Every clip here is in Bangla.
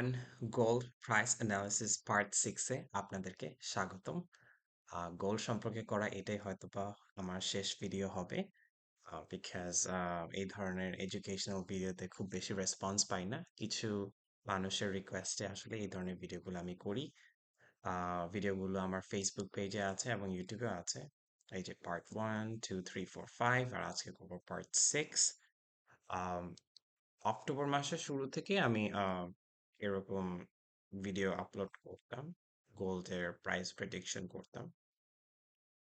everyone, gold price analysis part 6 এ আপনাদেরকে স্বাগতম। গোল্ড সম্পর্কে করা এটাই হয়তোবা আমার শেষ ভিডিও হবে। বিকজ এই ধরনের এডুকেশনাল ভিডিওতে খুব বেশি রেসপন্স পাই না। কিছু মানুষের রিকোয়েস্টে আসলে এই ধরনের ভিডিওগুলো আমি করি। ভিডিওগুলো আমার ফেসবুক পেজে আছে এবং ইউটিউবেও আছে। এই যে পার্ট 1, 2, 3, 4, 5 আর আজকে করবো পার্ট 6। অক্টোবর মাসের শুরু থেকে আমি এরকম ভিডিও আপলোড করতাম, গোল্ডের প্রাইস প্রেডিকশন করতাম।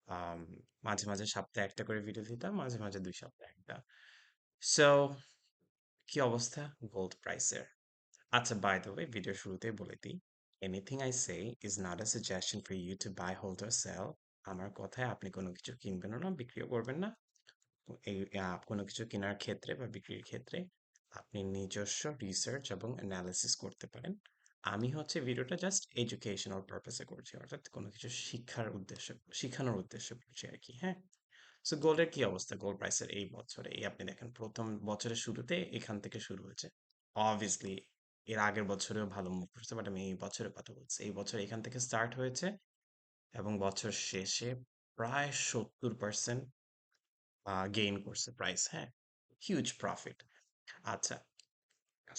আম, মাঝে মাঝে সপ্তাহে একটা করে ভিডিও দিতাম, মাঝে মাঝে 2 সপ্তাহে একটা। সো কি অবস্থা গোল্ড প্রাইসের? আচ্ছা, বাই দ্য ওয়ে, ভিডিও শুরুতেই বলে দিই, anything I say is not a suggestion for you to buy, hold or sell. আমার কথায় আপনি কোনো কিছু কিনবেনও না, বিক্রিও করবেন না। এই কোনো কিছু কেনার ক্ষেত্রে বা বিক্রির ক্ষেত্রে আপনি নিজস্ব রিসার্চ এবং অ্যানালিসিস করতে পারেন। আমি হচ্ছে ভিডিওটা জাস্ট এডুকেশনাল পারপাসে করছি, অর্থাৎ কোনো কিছু শিক্ষার উদ্দেশ্যে, শিখানোর উদ্দেশ্যে করছি আর কি। হ্যাঁ, সো গোল্ডের কি অবস্থা? গোল্ড প্রাইসের এই বছরে, এই আপনি দেখেন প্রথম বছরের শুরুতে এখান থেকে শুরু হয়েছে। অবভিয়াসলি এর আগের বছরেও ভালো মুভ করছে, বাট আমি এই বছরের কথা বলছি। এই বছর এখান থেকে স্টার্ট হয়েছে এবং বছর শেষে প্রায় 70% গেইন করছে প্রাইস। হ্যাঁ, হিউজ প্রফিট। আচ্ছা,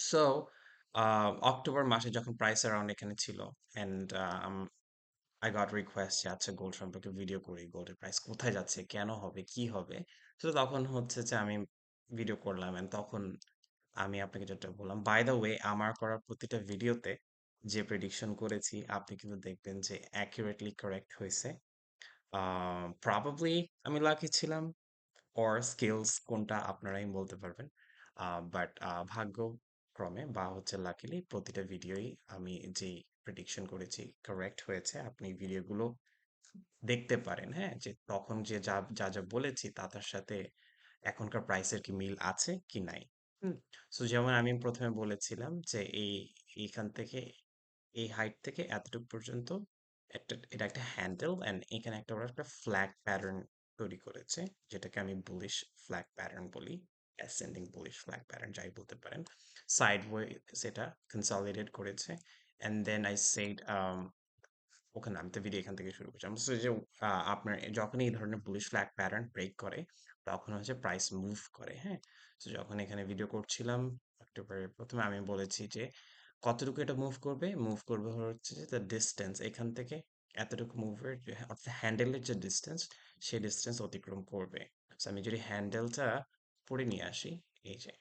সো অক্টোবর মাসে যখন প্রাইস অ্যারাউন্ড এখানে ছিল, অ্যান্ড আই গট রিকোয়েস্ট যে আচ্ছা গোল্ড সম্পর্কে ভিডিও করি, গোল্ডের প্রাইস কোথায় যাচ্ছে, কেন হবে, কি হবে। তো তখন হচ্ছে যে আমি ভিডিও করলাম, and তখন আমি আপনাকে যেটা বললাম, বাই দ্য ওয়ে, আমার করা প্রতিটা ভিডিওতে যে প্রেডিকশন করেছি আপনি কিন্তু দেখবেন যে অ্যাকুরেটলি কারেক্ট হয়েছে। প্রবাবলি আমি লাকি ছিলাম, অর স্কিলস, কোনটা আপনারাই বলতে পারবেন। বাট ভাগ্যক্রমে বা হচ্ছে লাকিলি প্রতিটা ভিডিওই আমি যেই প্রেডিকশন করেছি কারেক্ট হয়েছে। আপনি ভিডিওগুলো দেখতে পারেন, হ্যাঁ, যে তখন যে যা যা যা বলেছি তার সাথে এখনকার প্রাইসের কি মিল আছে কি নাই। হুম। সো যেমন আমি প্রথমে বলেছিলাম যে এইখান থেকে, এই হাইট থেকে এতটুকু পর্যন্ত এটা একটা হ্যান্ডেল, এন্ড এখানে একটা ওরা একটা ফ্ল্যাগ প্যাটার্ন তৈরি করেছে, যেটাকে আমি বুলিশ ফ্ল্যাগ প্যাটার্ন বলি, অ্যাসেন্ডিং বুলিশ ফ্ল্যাগ প্যাটার্ন যাই বলতে পারেন। সাইড ওয়ে সেটা কনসলিডেট করেছে, এন্ড দেন আই সেড, ওখানে আমি তো ভিডিও এখান থেকে শুরু করছি। আমি বলছি যে আপনার যখন এই ধরনের বুলিশ ফ্ল্যাগ প্যাটার্ন ব্রেক করে তখন হচ্ছে প্রাইস মুভ করে। হ্যাঁ, তো যখন এখানে ভিডিও করছিলাম অক্টোবরের প্রথমে, আমি বলেছি যে কতটুকু এটা মুভ করবে হচ্ছে যে দ্য ডিস্টেন্স, এখান থেকে এতটুকু মুভের অর্থাৎ হ্যান্ডেলের যে ডিস্টেন্স, সেই ডিস্টেন্স অতিক্রম করবে। So আমি যদি হ্যান্ডেলটা পরে নিয়ে আসি, এই যে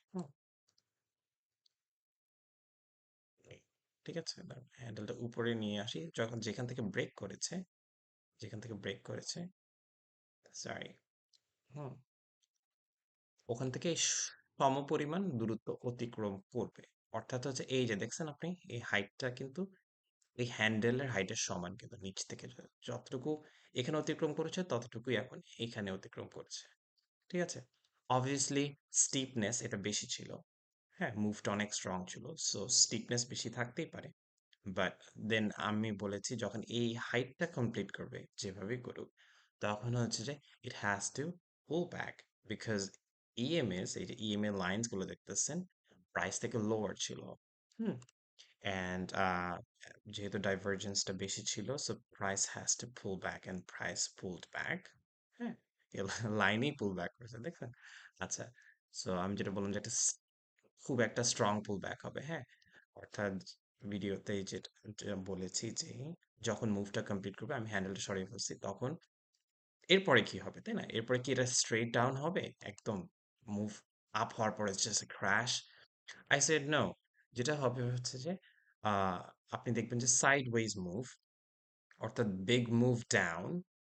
এই, ঠিক আছে, হ্যান্ডেলটা উপরে নিয়ে আসি, যখন যেখান থেকে ব্রেক করেছে, সরি, হুম, ওখান থেকে সমপরিমাণ দূরত্ব অতিক্রম করবে। অর্থাৎ হচ্ছে এই যে দেখছেন আপনি, এই হাইটটা কিন্তু এই হ্যান্ডেলের হাইটের সমান, কিন্তু নিচ থেকে যতটুকু এখানে অতিক্রম করেছে ততটুকুই এখন এখানে অতিক্রম করেছে। ঠিক আছে, অবভিয়াসলি স্টিপনেস এটা বেশি ছিল। হ্যাঁ, মুভটা অনেক স্ট্রং ছিল, সো স্টিপনেস বেশি থাকতেই পারে। বাট দেন আমি বলেছি যখন এই হাইটটা কমপ্লিট করবে যেভাবেই করুক, তখন হচ্ছে যে it has to pool back, because EMS, এই যে ইএমএ লাইন্স গুলো দেখতেছেন, প্রাইস থেকে লোয়ার ছিল। হুম, অ্যান্ড যেহেতু ডাইভারজেন্সটা বেশি ছিল, so price has to pool back, and price pulled back. হ্যাঁ, লাইনেই পুল ব্যাক করেছে দেখছেন। আচ্ছা, সো আমি যেটা বললাম যে একটা খুব একটা স্ট্রং পুল ব্যাক হবে। হ্যাঁ, অর্থাৎ ভিডিওতে যেটা যেটা বলেছি যে যখন মুভটা কমপ্লিট করবে, আমি হ্যান্ডেলটা সরিয়ে ফেলছি, তখন এরপরে কি হবে, তাই না? এরপরে কি এটা স্ট্রেট ডাউন হবে একদম, মুভ আপ হওয়ার পরে just crash? I said no. যেটা হবে হচ্ছে যে আহ, আপনি দেখবেন যে সাইড ওয়েজ মুভ, অর্থাৎ বিগ মুভ ডাউন,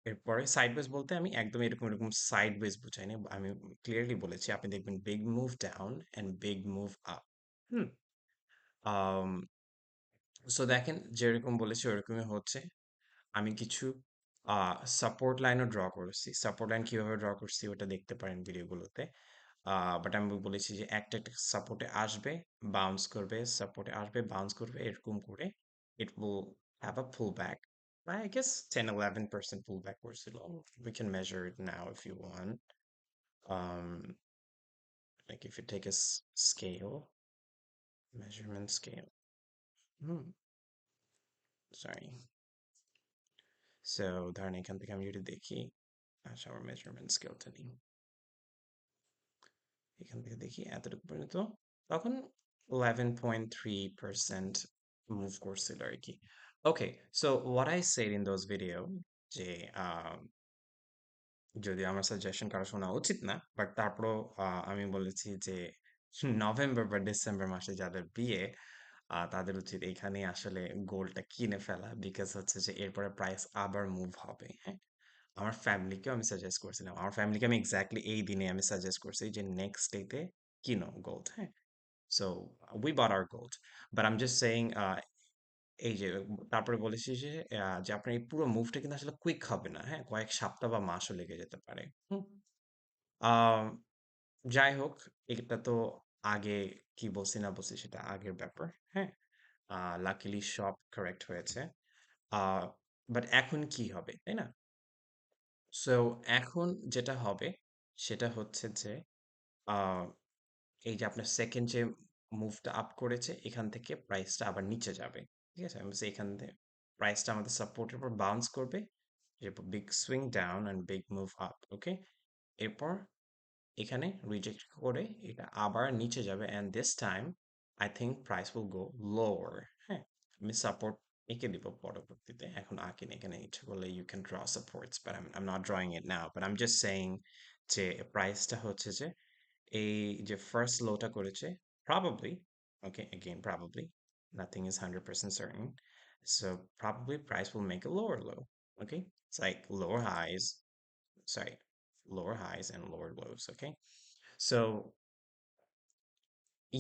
এরপরে সাইড ওয়েজ বলতে আমি একদম এরকম এরকম সাইড ওয়েজ বুঝাইনি, আমি ক্লিয়ারলি বলেছি আপনি দেখবেন big move down and big move up. Hmm. So দেখেন যেরকম বলেছি ওরকমই হচ্ছে। আমি কিছু সাপোর্ট লাইনও ড্র করেছি, সাপোর্ট লাইন কিভাবে ড্র করছি ওটা দেখতে পারেন ভিডিওগুলোতে। বাট আমি বলেছি যে একটা একটা সাপোর্টে আসবে, বাউন্স করবে, সাপোর্টে আসবে, বাউন্স করবে, এরকম করে it will have a pool back. I guess 10-11% pullback করছিল। We can measure it now if you want. Um, like if you take a scale, measurement scale. Hmm, sorry. So ধরেন এখান থেকে আমি যদি দেখি, আচ্ছা আমার মেজারমেন্ট স্কেলটা নিই, এখান থেকে দেখি এতটুকু পর্যন্ত, তখন 11.3% মুভ করছিল আর কি। Okay, so what I said in those video, যে যদিও আমার সাজেশন কারো শোনা উচিত না, বাট তারপরও আমি বলেছি যে নভেম্বর বা ডিসেম্বর মাসে যাদের বিয়ে, তাদের উচিত এখানে আসলে গোল্ডটা কিনে ফেলা, বিকজ হচ্ছে যে এরপরে প্রাইস আবার মুভ হবে। হ্যাঁ, আমার ফ্যামিলিকেও আমি সাজেস্ট করছিলাম, আমার ফ্যামিলিকে আমি এক্স্যাক্টলি এই দিনে আমি সাজেস্ট করছি যে নেক্সট ডেতে কিনো গোল্ড। হ্যাঁ, so we bought our gold, but I am just saying, এই যে তারপরে বলেছি যে যে আপনার এই পুরো মুভটা কিন্তু আসলে কুইক হবে না। হ্যাঁ, কয়েক সপ্তাহ বা মাসও লেগে যেতে পারে। হুম। আহ, যাই হোক, এটা তো আগে কি বলছি না বলছি সেটা আগের ব্যাপার। হ্যাঁ, লাকিলি সব কারেক্ট হয়েছে। আহ বাট এখন কি হবে, তাই না? সো এখন যেটা হবে সেটা হচ্ছে যে আহ, এই যে আপনার সেকেন্ড যে মুভটা আপ করেছে, এখান থেকে প্রাইসটা আবার নিচে যাবে। ঠিক আছে, আমি বলছি এখান থেকে প্রাইসটা আমাদের সাপোর্টের উপর বাউন্স করবে, এরপর big swing down and big move up. Okay, এরপর এখানে রিজেক্ট করে এটা আবার নিচে যাবে, and this time I think price will go lower. হ্যাঁ, আমি সাপোর্ট এঁকে দিব পরবর্তীতে, এখন আঁকিনি। এখানে ইচ্ছে করলে you can draw supports, but I am not drawing it now, but I am just saying যে প্রাইসটা হচ্ছে যে এই যে ফার্স্ট লোটা করেছে, probably, okay, again probably, nothing is 100% certain, so probably price will make a lower low. Okay, it's like lower highs, sorry, lower highs and lower lows. Okay, so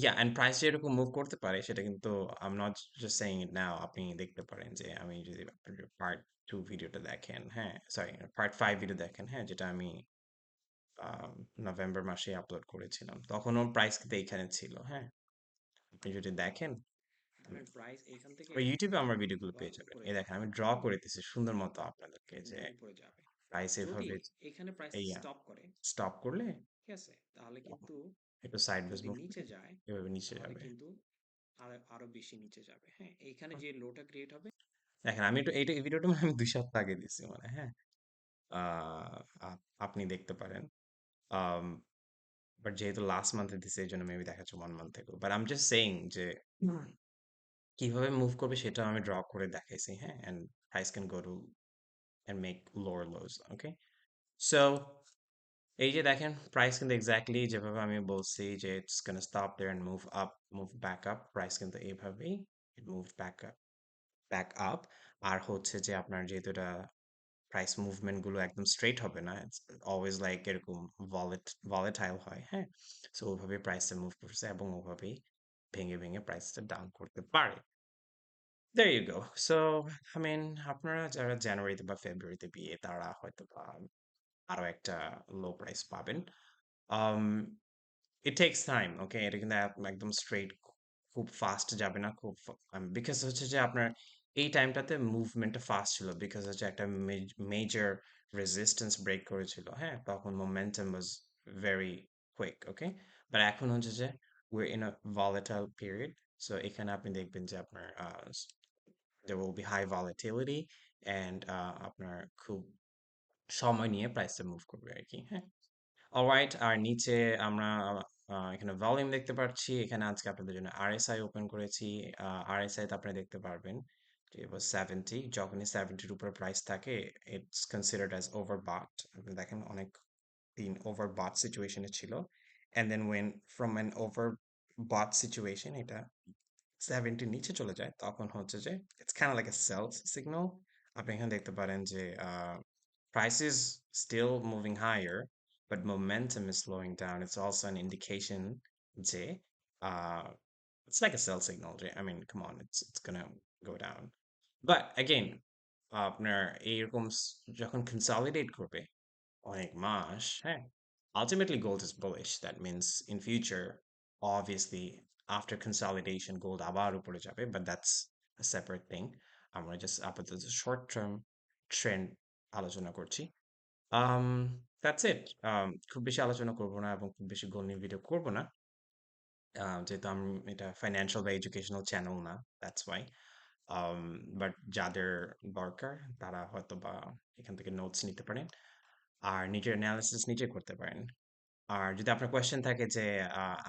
yeah, and price যেরকম মুভ করতে পারে সেটা কিন্তু I'm not just saying it now, আপনি দেখতে পারেন যে আমি যদি পার্ট 2 ভিডিওটা দেখেন, হ্যাঁ সরি পার্ট 5 ভিডিও দেখেন, হ্যাঁ, যেটা আমি নভেম্বর মাসে আপলোড করেছিলাম, তখনও প্রাইস কিন্তু এইখানে ছিল। হ্যাঁ, আপনি যদি দেখেন প্রাইস এখান থেকে ওই ইউটিউবে আমার ভিডিওগুলো পেয়ে যাবেন। এই দেখেন আমি ড্র করে দিছি সুন্দর মতো আপনাদেরকে যে উপরে যাবে প্রাইস এভাবে এখানে প্রাইস এই স্টপ করে, স্টপ করলে ঠিক আছে, তাহলে কিন্তু একটু সাইড বেস মুভ নিচে যায়, এভাবে নিচে যাবে কিন্তু আরো বেশি নিচে যাবে। হ্যাঁ, এইখানে যে লোটা ক্রিয়েট হবে, দেখেন আমি একটু এইটা এই ভিডিওটা মানে আমি 2 সপ্তাহ আগে দিছি মানে। হ্যাঁ, আপনি দেখতে পারেন। বাট যেহেতু লাস্ট মান্থে দিছে এই জন্য মেবি দেখাচ্ছে 1 মান্থ থেকে, but I am just saying যে কিভাবে মুভ করবে সেটা আমি ড্র করে দেখাইছি। হ্যাঁ, and price can go to and make lower lows. Okay, so এই যে দেখেন প্রাইস কিন্তু এক্স্যাক্টলি যেভাবে আমি বলছি যে it's gonna stop there and move up, move back up, price কিন্তু এইভাবেই move back up, back up. আর হচ্ছে যে আপনার যেহেতু এটা প্রাইস মুভমেন্ট গুলো একদম স্ট্রেট হবে না, অলওয়েজ লাইক এরকম ভলেটাইল হয়। হ্যাঁ, সো ওভাবে প্রাইসটা মুভ করছে এবং ওভাবেই ভেঙে ভেঙে প্রাইসটা ডাউন করতে পারে। There you go. So, I mean, আপনারা যারা জানুয়ারিতে বা ফেব্রুয়ারিতে বিয়ে, তারা হয়তো বা আরো একটা লো প্রাইস পাবেন। Um, it takes time, okay? এটা কিন্তু একদম স্ট্রেট খুব ফাস্ট যাবে না, খুব বিকজ হচ্ছে যে আপনার এই টাইমটাতে মুভমেন্টটা ফাস্ট ছিল, বিকজ হচ্ছে একটা মেজর রেজিস্ট্যান্স ব্রেক করেছিল। হ্যাঁ, তখন momentum was very quick. Okay, but এখন হচ্ছে যে we're in a volatile period, so এখানে আপনি দেখবেন যে আপনার there will be high volatility and আপনার খুব সময় নিয়ে প্রাইসটা মুভ করবে আর কি। হ্যাঁ, অলরাইট, আর নিচে আমরা এখানে ভলিউম দেখতে পাচ্ছি। এখানে আজকে আপনাদের জন্য আরএসআই ওপেন করেছি। আরএসআই তে আপনি দেখতে পারবেন যে it was 70, যখনই 70-র উপরে প্রাইস থাকে ইটস কনসিডার্ড অ্যাজ ওভারবট। আপনি দেখেন অনেক দিন ওভারবট সিচুয়েশনে ছিল, and then when from an overbought situation এটা 70 নিচে চলে যায়, তখন হচ্ছে যে it's kind like a sales signal. আপনি এখানে দেখতে পারেন যে price is still moving higher but momentum is slowing down. It's also an indication যে uh, it's like a sell signal যে, I mean come on, it's gonna go down, but again আপনার এইরকম যখন consolidate করবে অনেক মাস, হ্যাঁ, ultimately gold is bullish. That means in future, obviously, after consolidation, gold আবার উপরে যাবে, but that's a separate thing. আমরা just আপাতত short term trend আলোচনা করছি। um that's it. খুব বেশি আলোচনা করব না এবং খুব বেশি গোল নিয়ে ভিডিও করব না। যেহেতু এটা ফাইন্যান্সিয়াল বা এডুকেশনাল চ্যানেল না, দ্যাটস ওয়াই। বাট যাদের দরকার তারা হয়তোবা এখান থেকে নোটস নিতে পারেন আর নিজের অ্যানালিসিস নিজে করতে পারেন। আর যদি আপনার কোয়েশ্চেন থাকে যে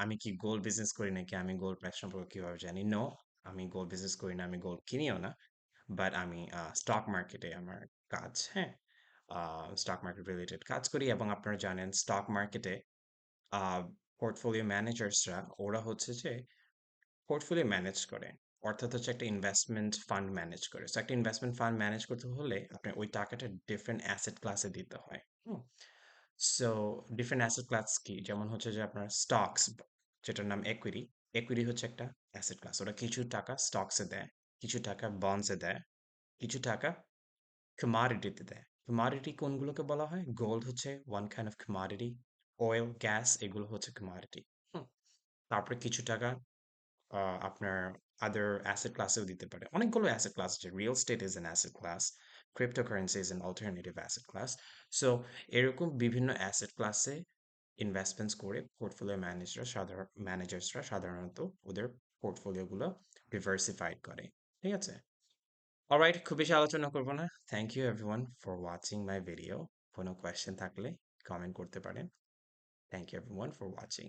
আমি কি গোল্ড বিজনেস করি নাকি আমি গোল্ড প্রাইস সম্পর্কে কিভাবে জানি, নো, আমি গোল্ড বিজনেস করি না, আমি গোল্ড কিনিও না, বাট আমি স্টক মার্কেটে আমার কাজ, হ্যাঁ, স্টক মার্কেট রিলেটেড কাজ করি। এবং আপনারা জানেন স্টক মার্কেটে পোর্টফোলিও ম্যানেজার্সরা ওরা হচ্ছে যে পোর্টফোলিও ম্যানেজ করে, অর্থাৎ হচ্ছে একটা ইনভেস্টমেন্ট ফান্ড ম্যানেজ করে। সো একটা ইনভেস্টমেন্ট ফান্ড ম্যানেজ করতে হলে আপনার ওই টাকাটা ডিফারেন্ট অ্যাসেট ক্লাসে দিতে হয়। হুম, সো ডিফারেন্ট অ্যাসেট ক্লাস কি, যেমন হচ্ছে যে আপনার স্টকস, যেটার নাম একুইটি। একুইটি হচ্ছে একটা অ্যাসেট ক্লাস, ওরা কিছু টাকা স্টকসে দেয়, কিছু টাকা বন্ডসে দেয়, কিছু টাকা কমোডিটিতে দেয়। কমোডিটি কোনগুলোকে বলা হয়? গোল্ড হচ্ছে one kind of commodity, oil, gas, এগুলো হচ্ছে কমোডিটি। হুম, তারপরে কিছু টাকা আপনার আদার অ্যাসেট ক্লাসেও দিতে পারে। অনেকগুলো অ্যাসেট ক্লাস আছে। Real estate is an asset class, cryptocurrency is an alternative asset class. So এরকম বিভিন্ন অ্যাসেট ক্লাসে ইনভেস্টমেন্টস করে পোর্টফোলিও ম্যানেজার্সরা সাধারণত ওদের পোর্টফোলিওগুলো ডিভার্সিফাইড করে। ঠিক আছে? অলরাইট, খুব বেশি আলোচনা করবো না। Thank you everyone for watching my video. কোনো কোয়েশ্চেন থাকলে কমেন্ট করতে পারেন। Thank you everyone for watching.